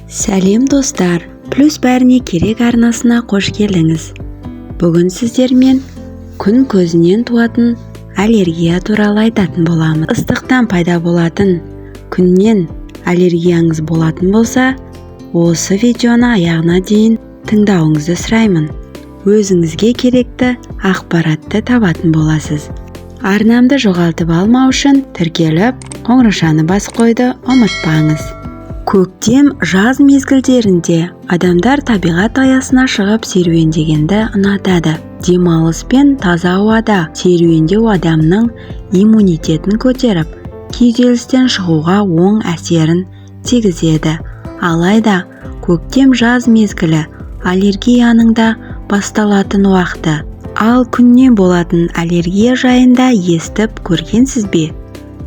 Сәлем достар, плюс бәріне керек арнасына қош келдіңіз. Бүгін сіздермен күн көзінен туатын аллергия туралы айтатын боламыз. Ыстықтан пайда болатын күннен аллергияңыз болатын болса, осы видеоны аяғына дейін тыңдауыңызды сұраймын. Өзіңізге керекті ақпаратты табатын боласыз. Арнамды жоғалтып алмау үшін тіркеліп, қоңыраушаны бас қойды ұмытпаңыз. Көктем, жаз мезгілдерінде адамдар табиғат аясына шығып серуендегенді ұнатады. Демалыс пен таза ауада серуендеу адамның иммунитетін көтеріп, күйзелістен шығуға оң әсерін тигізеді. Алайда, көктем-жаз мезгілі аллергияның да басталатын уақыты. Ал күннен болатын аллергия жайында естіп көргенсіз бе?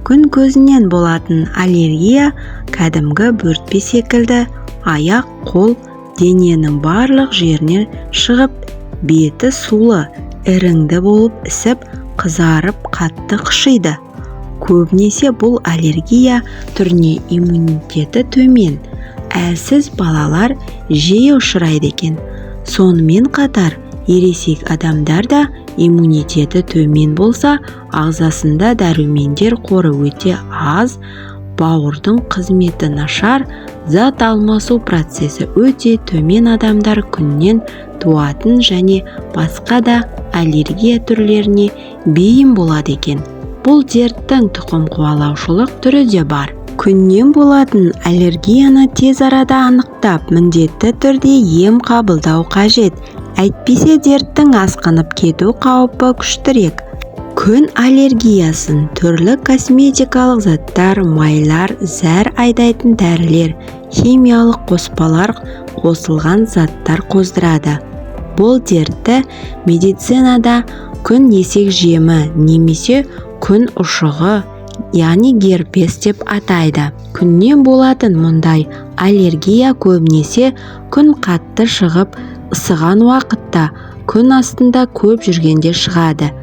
Күн көзінен болатын аллергия кәдімгі бөртпе секілді аяқ, қол, дененің барлық жерінен шығып, беті сулы, іріңді болып ісіп, қызарып, қатты қышиды. Көбінесе бұл аллергия түріне иммунитеті төмен, әлсіз балалар жиі ұшырайды екен. Сонымен қатар, ересек адамдар да иммунитеті төмен болса, ағзасында дәрумендер қоры өте аз, бауырдың қызметі нашар, зат алмасу процесі өте төмен адамдар күннен туатын және басқа да аллергия түрлеріне бейім болады екен. Бұл дерттің тұқым қуалаушылық түрі де бар. Күннен болатын аллергияны тез арада анықтап, міндетті түрде ем қабылдау қажет. Әйтпесе дерттің асқынып кету қаупі күштірек. Күн аллергиясын түрлі косметикалық заттар, майлар, зәр айдайтын дәрілер, химиялық қоспалар қосылған заттар қоздырады. Бұл дертті медицинада күн есек жемі немесе күн ұшығы, яғни герпес деп атайды. Күннен болатын мұндай аллергия көбінесе күн қатты шығып, ысыған уақытта күн астында көп жүргенде шығады.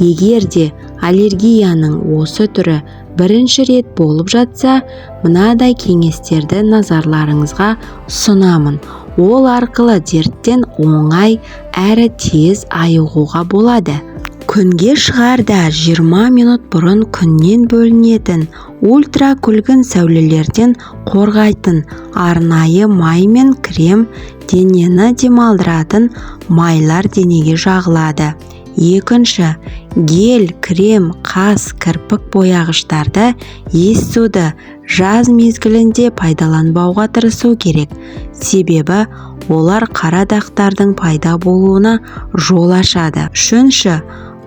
Егер де аллергияның осы түрі бірінші рет болып жатса, мынадай кеңестерді назарларыңызға ұсынамын. Ол арқылы дерттен оңай әрі тез айығуға болады. Күнге шығарда 20 минут бұрын күннен бөлінетін ультракүлгін сәулелерден қорғайтын арнайы май мен крем, денені демалдыратын майлар денеге жағылады. Екінші, гель, крем, қас, кірпік бояғыштарды ес-суды жаз мезгілінде пайдаланбауға тырысу керек. Себебі олар қара дақтардың пайда болуына жол ашады. Үшінші,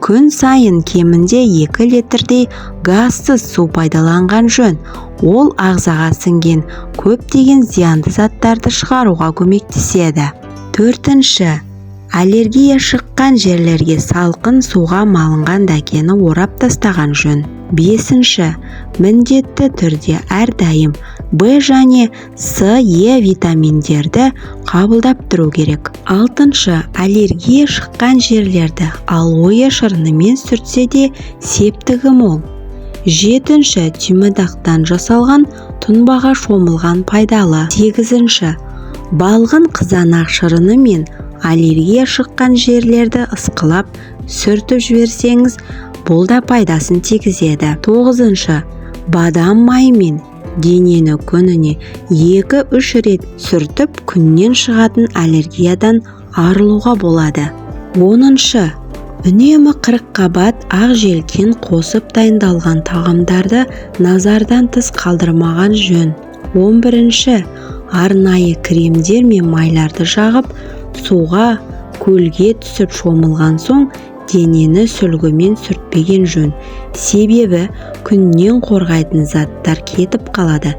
күн сайын кемінде 2 литрдей газсыз су пайдаланған жөн. Ол ағзаға сіңген көптеген зиянды заттарды шығаруға көмектеседі. Төртінші, аллергия шыққан жерлерге салқын суға малынған дәкені орап тастаған жөн. Бесінші, міндетті түрде әрдайым В және С, Е витаминдерді қабылдап тұру керек. Алтыншы, аллергия шыққан жерлерді алоэ шырынымен сүртсе де септігі мол. Жетінші, түймедақтан жасалған тұнбаға шомылған пайдалы. Сегізінші, балғын қызанақ шырыны мен аллергия шыққан жерлерді ысқылап сүртіп жіберсеңіз, бұл да пайдасын тигізеді. Тоғызыншы, бадам майымен денені күніне 2-3 рет сүртіп, күннен шығатын аллергиядан арылуға болады. Оныншы, үнемі 40 қабат ақ желкен қосып дайындалған тағамдарды назардан тыс қалдырмаған жөн. 11-ші, арнайы кремдер мен майларды жағып, суға, көлге түсіп шомылған соң, денені сүлгімен сүртпеген жөн. Себебі күннен қорғайтын заттар кетіп қалады,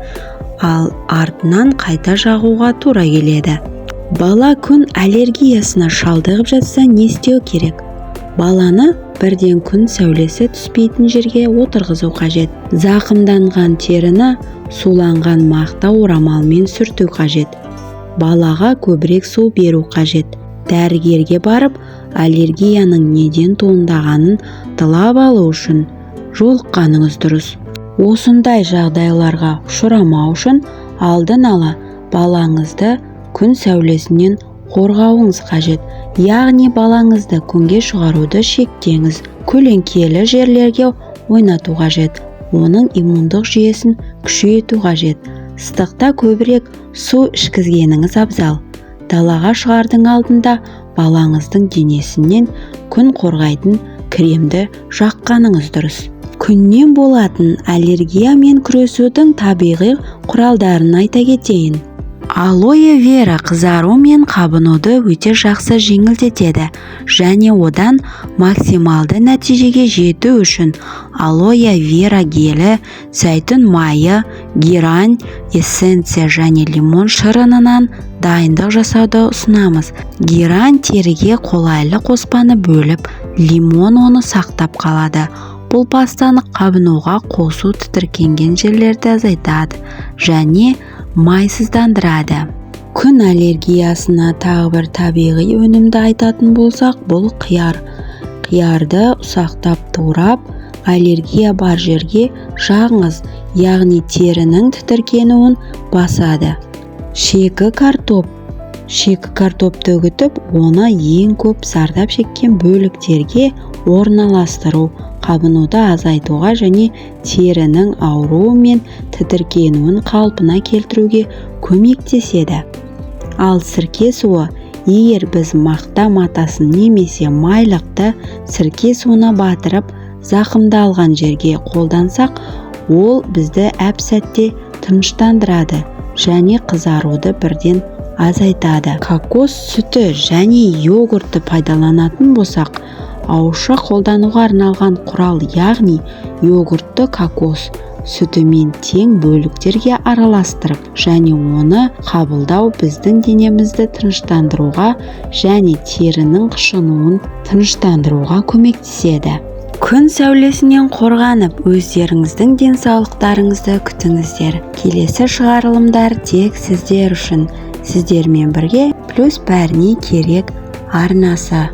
ал артынан қайта жағуға тура келеді. Бала күн аллергиясына шалдығып жатса не істеу керек? Баланы бірден күн сәулесі түспейтін жерге отырғызу қажет. Зақымданған теріні суланған мақта орамалмен сүрту қажет. Балаға көбірек су беру қажет. Дәрігерге барып, аллергияның неден туындағанын тылап алу үшін жолыққаныңыз дұрыс. Осындай жағдайларға ұшырамау үшін алдын ала балаңызды күн сәулесінен қорғауыңыз қажет. Яғни балаңызды күнге шығаруды шектеңіз. Көлеңкелі жерлерге ойнату қажет. Оның иммундық жүйесін күшейту қажет. Ыстықта көбірек су ішкізгеніңіз абзал. Далаға шығардың алдында балаңыздың денесінен күн қорғайтын кремді жаққаныңыз дұрыс. Күннен болатын аллергиямен күресудің табиғи құралдарын айта кетейін. Алоэ вера қызару мен қабынуды өте жақсы жеңілдетеді және одан максималды нәтижеге жету үшін алоэ вера гелі, зәйтүн майы, герань эссенция және лимон шырынынан дайындық жасауды ұсынамыз. Герань теріге қолайлы қоспаны бөліп, лимон оны сақтап қалады. Бұл пастаны қабынуға қосу тітіркенген жерлерді азайтады және майсыздандырады. Күн аллергиясына тағы бір табиғи өнімді айтатын болсақ, бұл қияр. Қиярды ұсақтап турап, аллергия бар жерге жағыңыз, яғни терінің тітіркенуін басады. Шикі картопты үгітіп, оны ең көп зардап шеккен бөліктерге орналастыру, қабынуды азайтуға және терінің ауруы мен тітіркенуін қалпына келтіруге көмектеседі. Ал сірке суы, егер біз мақта матасын немесе майлықты сірке суына батырып, зақымдалған жерге қолдансақ, ол бізді әп-сәтте тыныштандырады және қызаруды бірден азайтады. Кокос сүті және йогуртты пайдаланатын болсақ, ауызша қолдануға арналған құрал, яғни йогуртты кокос сүтімен тең бөліктерге араластырып және оны қабылдау біздің денемізді тыныштандыруға және терінің қышынуын тыныштандыруға көмектеседі. Күн сәулесінен қорғанып, өздеріңіздің денсаулықтарыңызды күтіңіздер. Келесі шығарылымдар тек сіздер үшін. Сіздермен бірге плюс бәріне керек арнасы.